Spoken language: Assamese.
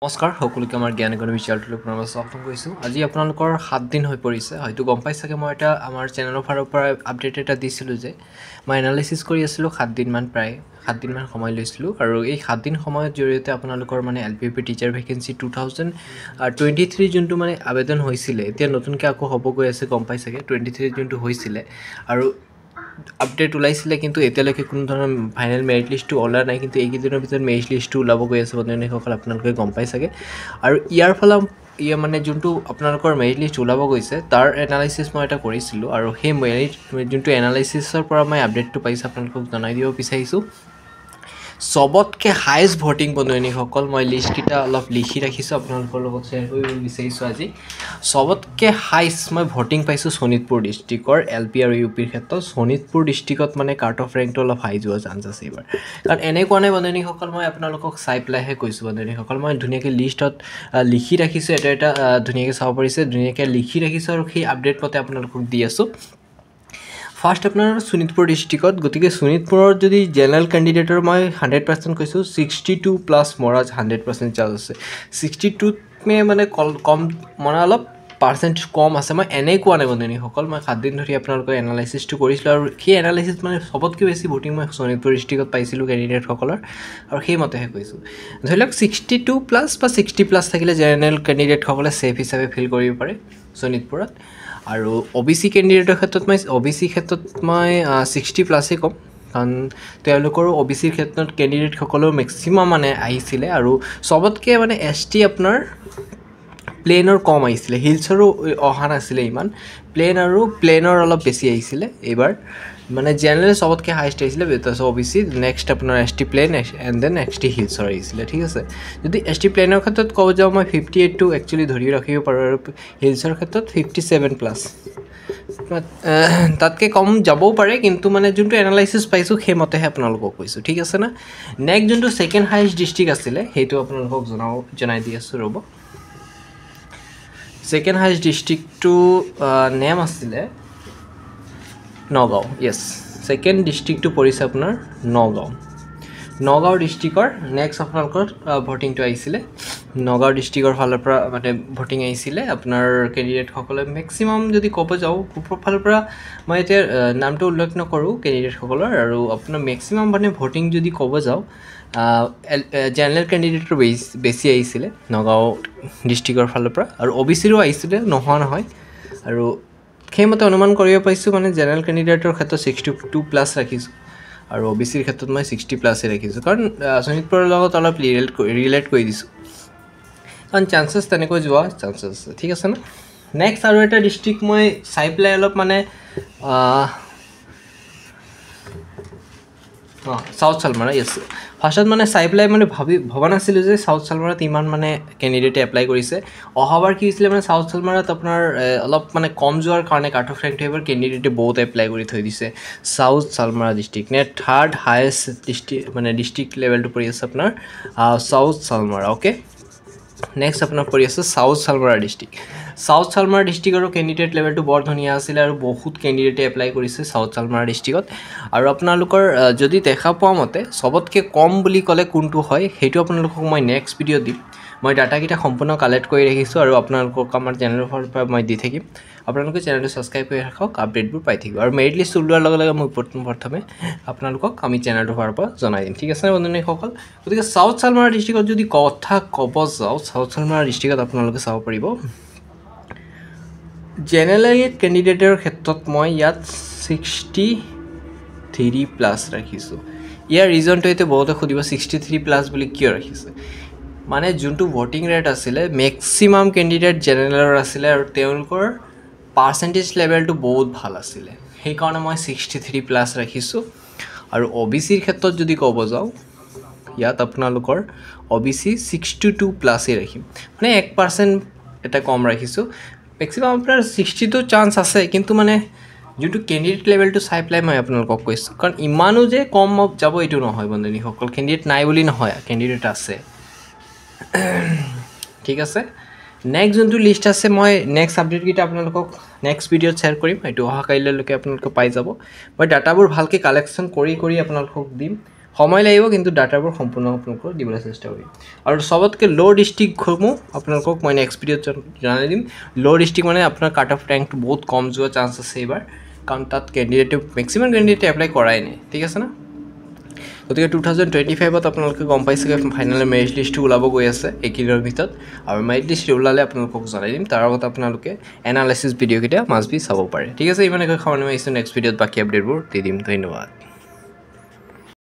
নমস্কাৰ সকলোকে আমাৰ জ্ঞান ইকনমি চেনেলটোলৈ পুনৰবাৰ স্বাগতম কৰিছোঁ। আজি আপোনালোকৰ 7 দিন হৈ পৰিছে, হয়তো গম পাই চাগে মই এটা আমাৰ চেনেলৰ ফালৰ পৰা আপডেট এটা দিছিলোঁ যে মই এনালাইচিছ কৰি আছিলোঁ 7 দিনমান, প্ৰায় 7 দিনমান সময় লৈছিলোঁ। আৰু এই 7 দিন সময়ৰ জৰিয়তে আপোনালোকৰ মানে LPUP টিচাৰ ভেকেঞ্চি 2023 যোনটো মানে আবেদন হৈছিলে, এতিয়া নতুনকৈ আকৌ হ'ব গৈ আছে, গম পাই চাগে 23 যোনটো হৈছিলে আৰু আপডেট ওলাইছিলে, কিন্তু এতিয়ালৈকে কোনো ধৰণৰ ফাইনেল মেৰিট লিষ্টটো ওলা নাই। কিন্তু এইকেইদিনৰ ভিতৰত মেৰিট লিষ্টটো ওলাব গৈ আছে বন্ধুসকল, আপোনালোকে গম পাই চাগে। আৰু ইয়াৰ মানে যোনটো আপোনালোকৰ মেৰিট লিষ্ট ওলাব গৈছে তাৰ এনালাইচিছ মই এটা কৰিছিলোঁ, আৰু সেই যোনটো এনালাইচিছৰ পৰা মই আপডেটটো পাইছোঁ আপোনালোকক জনাই দিব বিচাৰিছোঁ। চবতকৈ হায়েষ্ট ভোটিং বন্ধুসকল, মই লিষ্টকেইটা অলপ লিখি ৰাখিছোঁ, আপোনালোকৰ লগত শ্বেয়াৰ কৰিব বিচাৰিছোঁ আজি। চবতকৈ হায়েষ্ট মই ভোটিং পাইছোঁ শোণিতপুৰ ডিষ্ট্ৰিক্টৰ LP আৰু UPৰ ক্ষেত্ৰত। শোণিতপুৰ ডিষ্ট্ৰিক্টত মানে কাট অফ ৰেংকটো অলপ হাই যোৱা চান্স আছে এইবাৰ, কাৰণ এনেকুৱা নাই বন্ধুসকল, মই আপোনালোকক চাই পেলাইহে কৈছোঁ বন্ধুসকল। মই ধুনীয়াকৈ লিষ্টত লিখি ৰাখিছোঁ, এটা ধুনীয়াকৈ চাব পাৰিছে, ধুনীয়াকৈ লিখি ৰাখিছোঁ আৰু সেই আপডেট মতে আপোনালোকক দি আছোঁ। ফাৰ্ষ্ট আপোনাৰ শোণিতপুৰ ডিষ্ট্ৰিক্টত, গতিকে শোণিতপুৰত যদি জেনেৰেল কেণ্ডিডেটৰ মই 100% কৈছোঁ, 62+ মৰা 100% চান্স আছে। 62 মানে কম মানে অলপ পাৰ্চেণ্টেজ কম আছে। মই এনেই কোৱা নাই বন্ধুসকল, মই 7 দিন ধৰি আপোনালোকৰ এনালাইচিছটো কৰিছিলোঁ, আৰু সেই এনালাইচিছ মানে চবতকৈ বেছি ভোটিং মই শোণিতপুৰ ডিষ্ট্ৰিক্টত পাইছিলোঁ কেণ্ডিডেটসকলৰ, আৰু সেইমতেহে কৈছোঁ। ধৰি লওক 62+ বা 60+ থাকিলে জেনেৰেল কেণ্ডিডেটসকলে ছেফ হিচাপে ফিল কৰিব পাৰে শোণিতপুৰত। আৰু OBC কেণ্ডিডেটৰ ক্ষেত্ৰত মই 60+ই ক'ম, কাৰণ তেওঁলোকৰো OBCৰ ক্ষেত্ৰত কেণ্ডিডেটসকলেও মেক্সিমাম মানে আহিছিলে, আৰু চবতকৈ মানে ST আপোনাৰ প্লেনৰ কম আহিছিলে, হিলছৰো অহা নাছিলে ইমান, প্লেনৰ অলপ বেছি আহিছিলে এইবাৰ। মানে জেনেৰেল চবতকৈ হাইষ্ট আহিছিলে, তাৰপিছত OBC, নেক্সট আপোনাৰ ST plain, and then ST হিলছৰ আহিছিলে, ঠিক আছে। যদি ST প্লেনৰ ক্ষেত্ৰত ক'ব যাওঁ, মই 58টো একচুৱেলি ধৰি ৰাখিব পাৰোঁ, আৰু হিলছৰ ক্ষেত্ৰত 57+। তাতকৈ কম যাবও পাৰে, কিন্তু মানে যোনটো এনালাইচিছ পাইছোঁ সেইমতেহে আপোনালোকক কৈছোঁ, ঠিক আছে না। নেক্সট যোনটো ছেকেণ্ড হাইষ্ট ডিষ্ট্ৰিক্ট আছিলে সেইটো আপোনালোকক জনাই দি আছোঁ, ৰ'ব। ছেকেণ্ড হাইষ্ট ডিষ্ট্ৰিক্টটো নেম আছিলে নগাঁও। য়েছ, ছেকেণ্ড ডিষ্ট্ৰিক্টটো পৰিছে আপোনাৰ নগাঁও ডিষ্ট্ৰিক্টৰ নেক্সট আপোনালোকৰ ভোটিংটো আহিছিলে। নগাঁও ডিষ্ট্ৰিক্টৰ ফালৰ পৰা মানে ভোটিং আহিছিলে আপোনাৰ কেণ্ডিডেটসকলে মেক্সিমাম, যদি ক'ব যাওঁ গ্ৰুপৰ ফালৰ পৰা, মই এতিয়া নামটো উল্লেখ নকৰোঁ কেণ্ডিডেটসকলৰ, আৰু আপোনাৰ মেক্সিমাম মানে ভোটিং যদি ক'ব যাওঁ জেনেৰেল কেণ্ডিডেটৰ বেছি আহিছিলে নগাঁও ডিষ্ট্ৰিক্টৰ ফালৰ পৰা, আৰু OBCৰো আহিছিলে, নোহোৱা নহয়। আৰু সেইমতে অনুমান কৰিব পাৰিছোঁ, মানে জেনেৰেল কেণ্ডিডেটৰ ক্ষেত্ৰত 62+ ৰাখিছোঁ, আৰু OBCৰ ক্ষেত্ৰত মই 60+ই ৰাখিছোঁ, কাৰণ শোণিতপুৰৰ লগত অলপ ৰিলেট কৰি দিছোঁ, কাৰণ চান্সেছ তেনেকৈ যোৱা চান্সেছ আছে, ঠিক আছে ন। নেক্সট আৰু এটা ডিষ্ট্ৰিক্ট মই চাই পেলাই অলপ মানে চাউথ চালমাৰা। য়েছ, ফাৰ্ষ্টত মানে চাই পেলাই মানে ভবা নাছিলোঁ যে চাউথ চালমাৰাত ইমান মানে কেণ্ডিডেটে এপ্লাই কৰিছে। অহাবাৰ কি হৈছিলে, মানে চাউথ চালমাৰাত আপোনাৰ অলপ মানে কম যোৱাৰ কাৰণে কাট অফ ৰেংকটো এইবাৰ কেণ্ডিডেটে বহুত এপ্লাই কৰি থৈ দিছে। চাউথ চালমাৰা ডিষ্ট্ৰিক্ট নে থাৰ্ড হায়েষ্ট ডিষ্ট্ৰিক্ট লেভেলটো পৰি আছে আপোনাৰ চাউথ চালমাৰা। অ'কে, নেক্সট আপোনাৰ পৰি আছে south Salmara district. South Salmara ডিষ্ট্ৰিক্টৰো candidate লেভেলটো বৰ ধুনীয়া আছিলে, আৰু বহুত কেণ্ডিডেটে এপ্লাই কৰিছে চাউথ চালমাৰা ডিষ্ট্ৰিক্টত। আৰু আপোনালোকৰ যদি দেখা পোৱা মতে চবতকৈ কম বুলি ক'লে কোনটো হয়, সেইটো আপোনালোকক মই নেক্সট ভিডিঅ' দিম। মই ডাটাকেইটা সম্পূৰ্ণ কালেক্ট কৰি ৰাখিছোঁ, আৰু আপোনালোকক আমাৰ চেনেলৰ ফালৰ পৰা মই দি থাকিম। আপোনালোকে চেনেলটো ছাবস্ক্ৰাইব কৰি ৰাখক, আপডেটবোৰ পাই থাকিব। আৰু মেৰিট লিষ্ট ওলোৱাৰ লগে লগে মই প্ৰথমে আপোনালোকক আমি চেনেলটোৰ ফালৰ পৰা জনাই দিম, ঠিক আছে বন্ধুসকল। গতিকে চাউথ চালমাৰা ডিষ্ট্ৰিক্টত যদি কথা ক'ব যাওঁ, চাউথ চালমাৰা ডিষ্ট্ৰিক্টত আপোনালোকে চাব পাৰিব জেনেৰেল কেণ্ডিডেটৰ ক্ষেত্ৰত মই ইয়াত 63+ ৰাখিছোঁ। ইয়াৰ ৰিজনটো এতিয়া বহুতে সুধিব 63+ বুলি কিয় ৰাখিছে। মানে যোনটো ভোটিং ৰেট আছিলে, মেক্সিমাম কেণ্ডিডেট জেনেৰেলৰ আছিলে, আৰু তেওঁলোকৰ পাৰ্চেণ্টেজ লেভেলটো বহুত ভাল আছিলে, সেইকাৰণে মই 63+ ৰাখিছোঁ। আৰু OBCৰ ক্ষেত্ৰত যদি ক'ব যাওঁ, ইয়াত আপোনালোকৰ OBC 62+ই ৰাখিম, মানে 1% এটা কম ৰাখিছোঁ। মেক্সিমাম আপোনাৰ 62 চান্স আছে, কিন্তু মানে যোনটো কেণ্ডিডেট লেভেলটো চাই পেলাই মই আপোনালোকক কৈছোঁ, কাৰণ ইমানো যে কম যাব এইটো নহয় বন্ধুসকল। কেণ্ডিডেট নাই বুলি নহয়, কেণ্ডিডেট আছে, ঠিক আছে। নেক্সট যোনটো লিষ্ট আছে, মই নেক্সট আপডেটকেইটা আপোনালোকক নেক্সট ভিডিঅ'ত শ্বেয়াৰ কৰিম, এইটো অহা কাইলৈকে আপোনালোকে পাই যাব। মই ডাটাবোৰ ভালকৈ কালেকশ্যন কৰি আপোনালোকক দিম। সময় লাগিব কিন্তু ডাটাবোৰ সম্পূৰ্ণ আপোনালোকক দিবলৈ চেষ্টা কৰিম আৰু চবতকৈ ল' ডিষ্ট্ৰিক্টসমূহ আপোনালোকক মই নেক্সট ভিডিঅ'ত জনাই দিম ল' ডিষ্ট্ৰিক্ট মানে আপোনাৰ কাট অফ ৰেংকটো বহুত কম যোৱা চান্স আছে এইবাৰ কাৰণ তাত কেণ্ডিডেটে মেক্সিমাম কেণ্ডিডেটে এপ্লাই কৰাই নাই ঠিক আছে না গতিকে 2025ত আপোনালোকে গম পাইছে ফাইনেল মেৰিট লিষ্টটো ওলাব গৈ আছে এইকেইদিনৰ ভিতৰত আৰু মেৰিট লিষ্ট ওলালে আপোনালোকক জনাই দিম তাৰ আগত আপোনালোকে এনালাইচিছ ভিডিঅ'কেইটা মাষ্ট বি চাব পাৰে ঠিক আছে ইমানে সামৰণি মাৰিছোঁ নেক্সট ভিডিঅ'ত বাকী আপডেটবোৰ দি দিম ধন্যবাদ